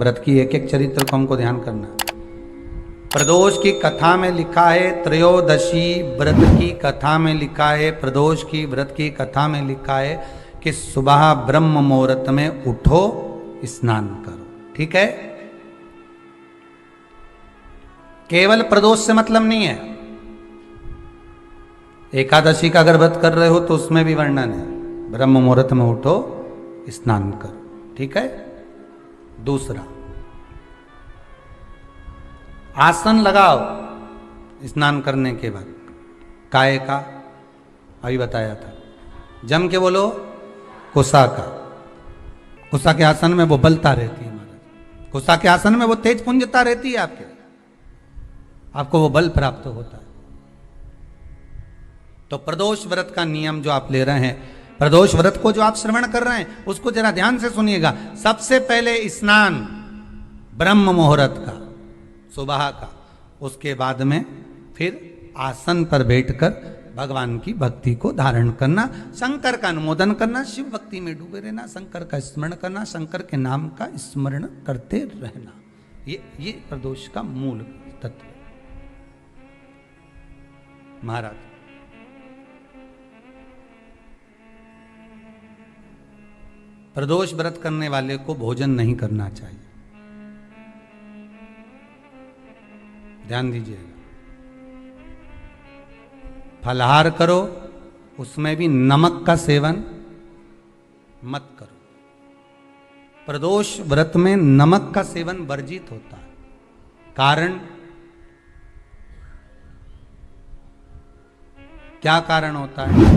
व्रत की एक एक चरित्र को हमको ध्यान करना। प्रदोष की कथा में लिखा है, त्रयोदशी व्रत की कथा में लिखा है, प्रदोष की व्रत की कथा में लिखा है कि सुबह ब्रह्म मुहूर्त में उठो, स्नान करो। ठीक है, केवल प्रदोष से मतलब नहीं है। एकादशी का अगर व्रत कर रहे हो तो उसमें भी वर्णन है, ब्रह्म मुहूर्त में उठो, स्नान करो। ठीक है। दूसरा, आसन लगाओ स्नान करने के बाद, काय का अभी बताया था। जम के बोलो, कुसा का। कुसा के आसन में वो बलता रहती है महाराज, कुसा के आसन में वो तेज पुंजता रहती है, आपको वो बल प्राप्त होता है। तो प्रदोष व्रत का नियम जो आप ले रहे हैं, प्रदोष व्रत को जो आप श्रवण कर रहे हैं, उसको जरा ध्यान से सुनिएगा। सबसे पहले स्नान ब्रह्म मुहूर्त का, सुबह का, उसके बाद में फिर आसन पर बैठकर भगवान की भक्ति को धारण करना, शंकर का अनुमोदन करना, शिव भक्ति में डूबे रहना, शंकर का स्मरण करना, शंकर के नाम का स्मरण करते रहना। ये प्रदोष का मूल तत्व है महाराज। प्रदोष व्रत करने वाले को भोजन नहीं करना चाहिए, ध्यान दीजिएगा। फलाहार करो, उसमें भी नमक का सेवन मत करो। प्रदोष व्रत में नमक का सेवन वर्जित होता है। कारण क्या कारण होता है?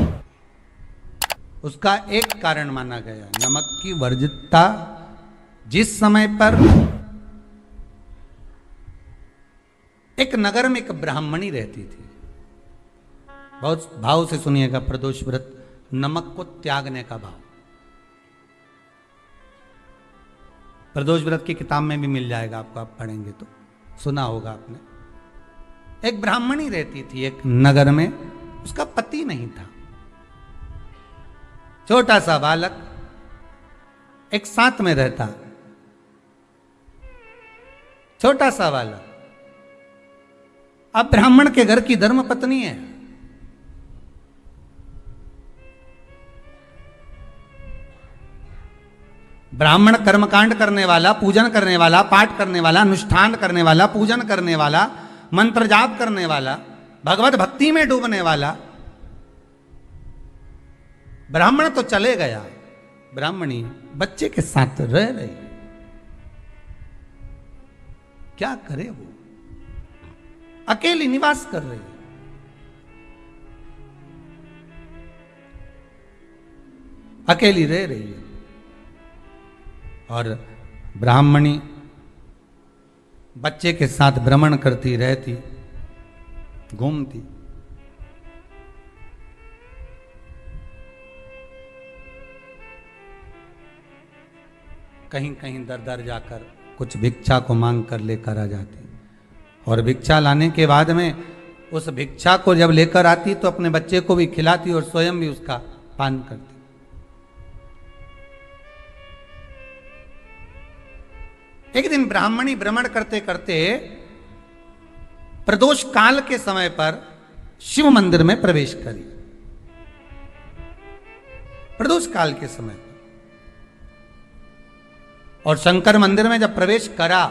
उसका एक कारण माना गया नमक की वर्जितता। जिस समय पर एक नगर में एक ब्राह्मणी रहती थी, बहुत भाव से सुनिएगा, प्रदोष व्रत, नमक को त्यागने का भाव। प्रदोष व्रत की किताब में भी मिल जाएगा आपको, आप पढ़ेंगे तो सुना होगा आपने। एक ब्राह्मणी रहती थी एक नगर में, उसका पति नहीं था, छोटा सा बालक एक साथ में रहता, छोटा सा बालक। अब ब्राह्मण के घर की धर्म पत्नी है, ब्राह्मण कर्मकांड करने वाला, पूजन करने वाला, पाठ करने वाला, अनुष्ठान करने वाला, पूजन करने वाला, मंत्र जाप करने वाला, भगवत भक्ति में डूबने वाला। ब्राह्मण तो चले गया, ब्राह्मणी बच्चे के साथ रह रही, क्या करे वो, अकेली निवास कर रही है। अकेली रह रही है और ब्राह्मणी बच्चे के साथ भ्रमण करती रहती, घूमती। कहीं कहीं दर दर जाकर कुछ भिक्षा को मांग कर लेकर आ जाती, और भिक्षा लाने के बाद में उस भिक्षा को जब लेकर आती तो अपने बच्चे को भी खिलाती और स्वयं भी उसका पान करती। एक दिन ब्राह्मणी भ्रमण करते करते प्रदोष काल के समय पर शिव मंदिर में प्रवेश करी। प्रदोष काल के समय पर, और शंकर मंदिर में जब प्रवेश करा,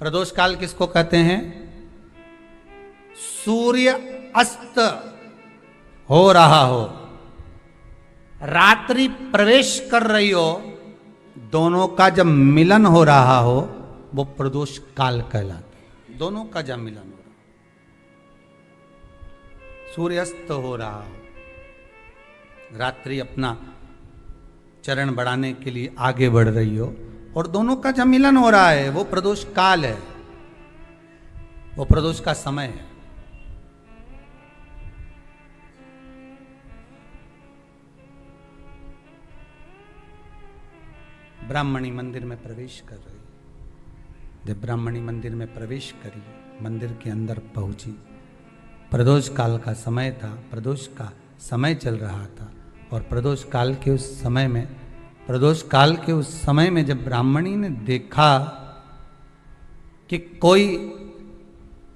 प्रदोष काल किसको कहते हैं? सूर्य अस्त हो रहा हो, रात्रि प्रवेश कर रही हो, दोनों का जब मिलन हो रहा हो, वो प्रदोष काल कहलाता है। दोनों का जब मिलन हो रहा, सूर्यास्त हो रहा हो, रात्रि अपना चरण बढ़ाने के लिए आगे बढ़ रही हो, और दोनों का जब मिलन हो रहा है, वो प्रदोष काल है, वो प्रदोष का समय है। ब्राह्मणी मंदिर में प्रवेश कर रही, जब ब्राह्मणी मंदिर में प्रवेश करी, मंदिर के अंदर पहुंची, प्रदोष काल का समय था, प्रदोष का समय चल रहा था, और प्रदोष काल के उस समय में प्रदोष काल के उस समय में जब ब्राह्मणी ने देखा कि कोई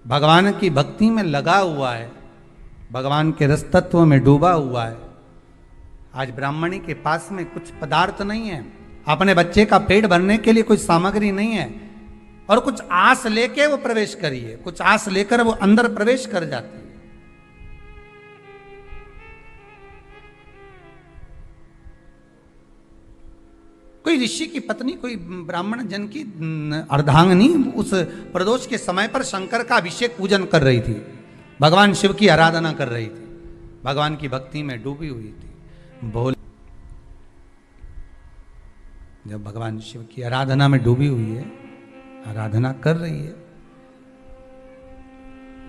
भगवान की भक्ति में लगा हुआ है, भगवान के रस तत्व में डूबा हुआ है, आज ब्राह्मणी के पास में कुछ पदार्थ नहीं है, अपने बच्चे का पेट भरने के लिए कुछ सामग्री नहीं है, और कुछ आस लेके वो प्रवेश करिए, कुछ आस लेकर वो अंदर प्रवेश कर जाती है। कोई ऋषि की पत्नी, कोई ब्राह्मण जन की अर्धांगिनी उस प्रदोष के समय पर शंकर का अभिषेक पूजन कर रही थी, भगवान शिव की आराधना कर रही थी, भगवान की भक्ति में डूबी हुई थी। बोल, जब भगवान शिव की आराधना में डूबी हुई है, आराधना कर रही है,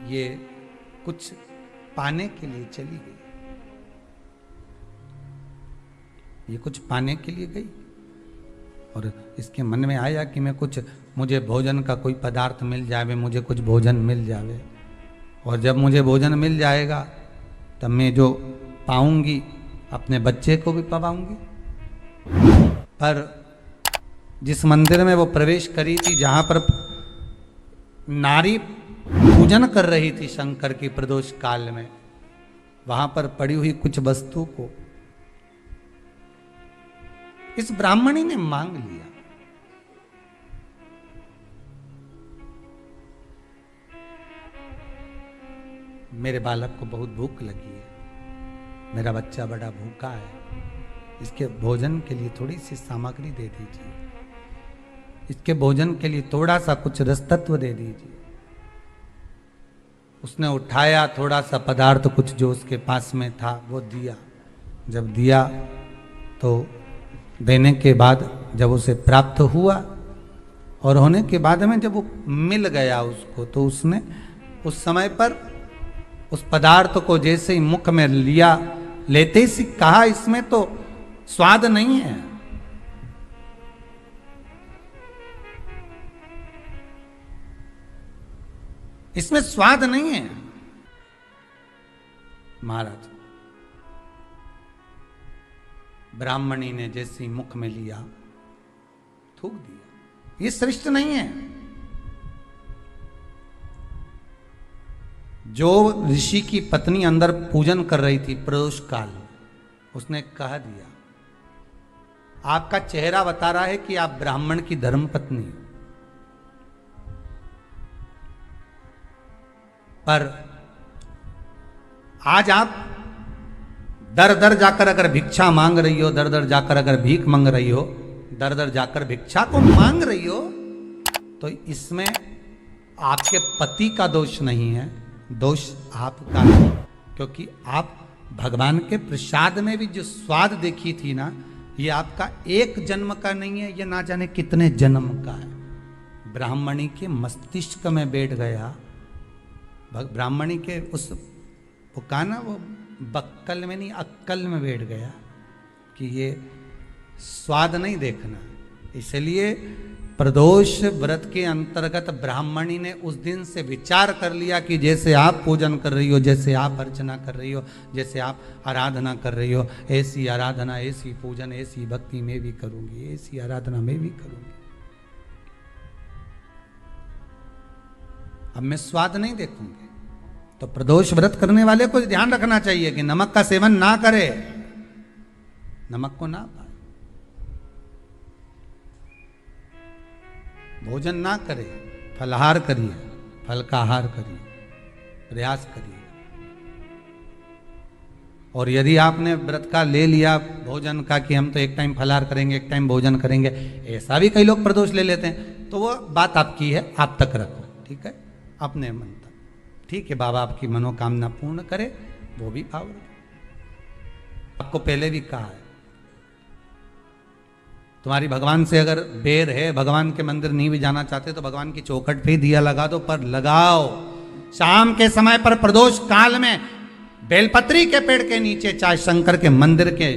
ये कुछ पाने के लिए चली गई, ये कुछ पाने के लिए गई, और इसके मन में आया कि मैं कुछ, मुझे भोजन का कोई पदार्थ मिल जावे, मुझे कुछ भोजन मिल जावे, और जब मुझे भोजन मिल जाएगा तब मैं जो पाऊंगी अपने बच्चे को भी पाऊंगी। पर जिस मंदिर में वो प्रवेश करी थी, जहां पर नारी पूजन कर रही थी शंकर की प्रदोष काल में, वहां पर पड़ी हुई कुछ वस्तु को इस ब्राह्मणी ने मांग लिया। मेरे बालक को बहुत भूख लगी है, मेरा बच्चा बड़ा भूखा है, इसके भोजन के लिए थोड़ी सी सामग्री दे दीजिए, इसके भोजन के लिए थोड़ा सा कुछ रस तत्व दे दीजिए। उसने उठाया थोड़ा सा पदार्थ, कुछ जो उसके पास में था वो दिया। जब दिया तो देने के बाद जब उसे प्राप्त हुआ, और होने के बाद में जब वो मिल गया उसको, तो उसने उस समय पर उस पदार्थ को जैसे ही मुख में लिया, लेते ही कहा, इसमें तो स्वाद नहीं है, इसमें स्वाद नहीं है। महाराज, ब्राह्मणी ने जैसे ही मुख में लिया, थूक दिया, ये श्रेष्ठ नहीं है। जो ऋषि की पत्नी अंदर पूजन कर रही थी प्रदोष काल, उसने कह दिया, आपका चेहरा बता रहा है कि आप ब्राह्मण की धर्म पत्नी, पर आज आप दर दर जाकर अगर भिक्षा मांग रही हो, दर दर जाकर अगर भीख मांग रही हो, दर दर जाकर भिक्षा को मांग रही हो, तो इसमें आपके पति का दोष नहीं है, दोष आपका है। क्योंकि आप भगवान के प्रसाद में भी जो स्वाद देखी थी ना, ये आपका एक जन्म का नहीं है, ये ना जाने कितने जन्म का है। ब्राह्मणी के मस्तिष्क में बैठ गया, ब्राह्मणी के उस वो कहा ना, वो बक्कल में नहीं अक्कल में बैठ गया कि ये स्वाद नहीं देखना। इसलिए प्रदोष व्रत के अंतर्गत ब्राह्मणी ने उस दिन से विचार कर लिया कि जैसे आप पूजन कर रही हो, जैसे आप अर्चना कर रही हो, जैसे आप आराधना कर रही हो, ऐसी आराधना, ऐसी पूजन, ऐसी भक्ति मैं भी करूंगी, ऐसी आराधना मैं भी करूंगी। अब मैं स्वाद नहीं देखूंगी। तो प्रदोष व्रत करने वाले को ध्यान रखना चाहिए कि नमक का सेवन ना करे, नमक को ना पाए, भोजन ना करे, फलाहार करिए, फल का आहार करिए, प्रयास करिए। और यदि आपने व्रत का ले लिया भोजन का कि हम तो एक टाइम फलाहार करेंगे, एक टाइम भोजन करेंगे, ऐसा भी कई लोग प्रदोष ले लेते हैं, तो वो बात आपकी है, आप तक रखो, ठीक है, अपने मन तक। ठीक है, बाबा आपकी मनोकामना पूर्ण करे, वो भी भाव रखो। आपको पहले भी कहा है, तुम्हारी भगवान से अगर बेर है, भगवान के मंदिर नहीं भी जाना चाहते, तो भगवान की चौखट पे दिया लगा दो, पर लगाओ। शाम के समय पर प्रदोष काल में बेलपत्री के पेड़ के नीचे, चाहे शंकर के मंदिर के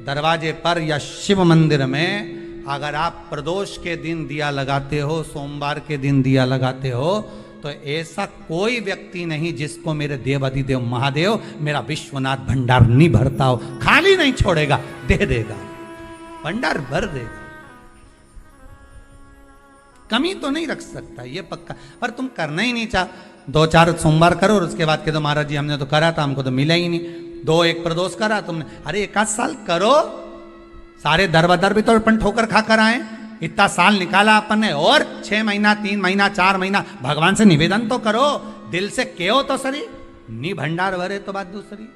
दरवाजे पर या शिव मंदिर में, अगर आप प्रदोष के दिन दिया लगाते हो, सोमवार के दिन दिया लगाते हो, तो ऐसा कोई व्यक्ति नहीं जिसको मेरे देवाधिदेव महादेव, मेरा विश्वनाथ भंडार नहीं भरता हो, खाली नहीं छोड़ेगा, दे देगा। भंडार भर देगा, कमी तो नहीं रख सकता, ये पक्का। पर तुम करना ही नहीं चाह, 2-4 सोमवार करो और उसके बाद कह दो महाराज जी हमने तो करा था, हमको तो मिला ही नहीं। 2-1 प्रदोष करा तुमने, अरे 1 आध साल करो, सारे दर भी तो अपन ठोकर खा कर आए, इतना साल निकाला अपन ने, और 6 महीना 3 महीना 4 महीना भगवान से निवेदन तो करो, दिल से कहो तो सही, नी भंडार भरे तो बात दूसरी,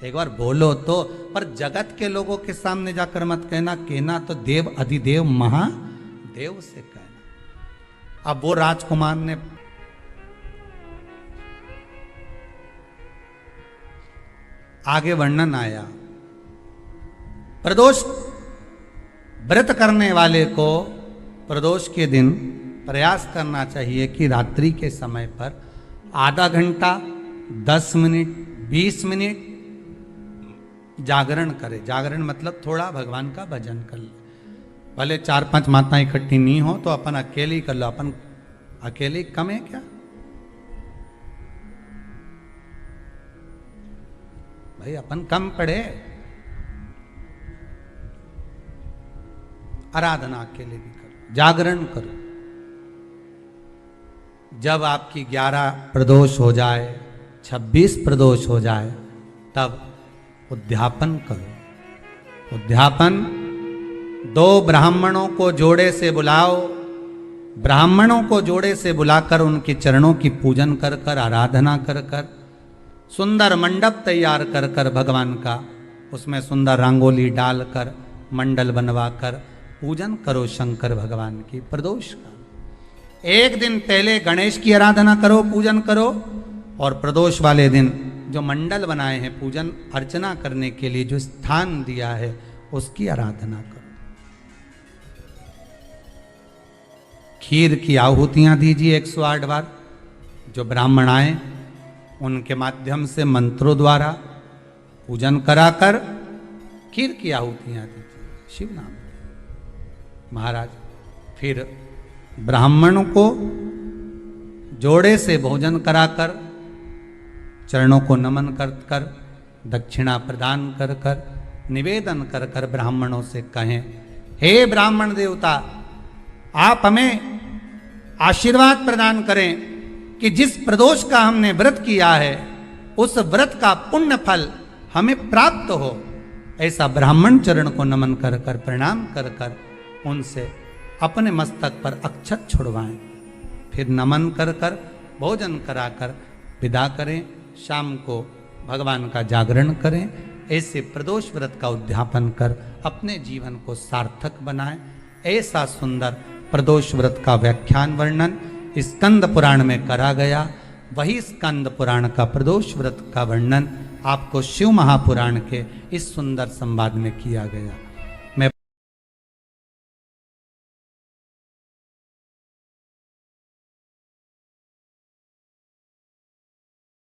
एक बार बोलो तो। पर जगत के लोगों के सामने जाकर मत कहना, कहना तो देव अधिदेव महादेव से कहना। अब वो राजकुमार ने आगे वर्णन आया, प्रदोष व्रत करने वाले को प्रदोष के दिन प्रयास करना चाहिए कि रात्रि के समय पर आधा घंटा 10 मिनट 20 मिनट जागरण करे। जागरण मतलब थोड़ा भगवान का भजन कर ले, भले 4-5 माताएं इकट्ठी नहीं हो तो अपन अकेले ही कर लो, अपन अकेले कम है क्या भाई, अपन कम पड़े, आराधना अकेले भी करो, जागरण करो। जब आपकी 11 प्रदोष हो जाए, 26 प्रदोष हो जाए, तब उद्यापन करो। उद्यापन 2 ब्राह्मणों को जोड़े से बुलाओ, ब्राह्मणों को जोड़े से बुलाकर उनके चरणों की पूजन कर कर, आराधना कर कर, सुंदर मंडप तैयार कर कर भगवान का, उसमें सुंदर रंगोली डालकर मंडल बनवाकर पूजन करो शंकर भगवान की प्रदोष का। एक दिन पहले गणेश की आराधना करो, पूजन करो, और प्रदोष वाले दिन जो मंडल बनाए हैं पूजन अर्चना करने के लिए, जो स्थान दिया है उसकी आराधना करो। खीर की आहुतियां दीजिए 108 बार, जो ब्राह्मण आए उनके माध्यम से मंत्रों द्वारा पूजन कराकर खीर की आहुतियां दीजिए शिव नाम महाराज। फिर ब्राह्मणों को जोड़े से भोजन कराकर, चरणों को नमन कर कर, दक्षिणा प्रदान कर कर, निवेदन कर कर ब्राह्मणों से कहें, हे ब्राह्मण देवता, आप हमें आशीर्वाद प्रदान करें कि जिस प्रदोष का हमने व्रत किया है उस व्रत का पुण्य फल हमें प्राप्त हो। ऐसा ब्राह्मण चरण को नमन कर कर, प्रणाम कर कर उनसे अपने मस्तक पर अक्षत छुड़वाएं, फिर नमन कर कर भोजन कराकर विदा करें। शाम को भगवान का जागरण करें। ऐसे प्रदोष व्रत का उद्यापन कर अपने जीवन को सार्थक बनाएं। ऐसा सुंदर प्रदोष व्रत का व्याख्यान वर्णन स्कंद पुराण में करा गया। वही स्कंद पुराण का प्रदोष व्रत का वर्णन आपको शिव महापुराण के इस सुंदर संवाद में किया गया।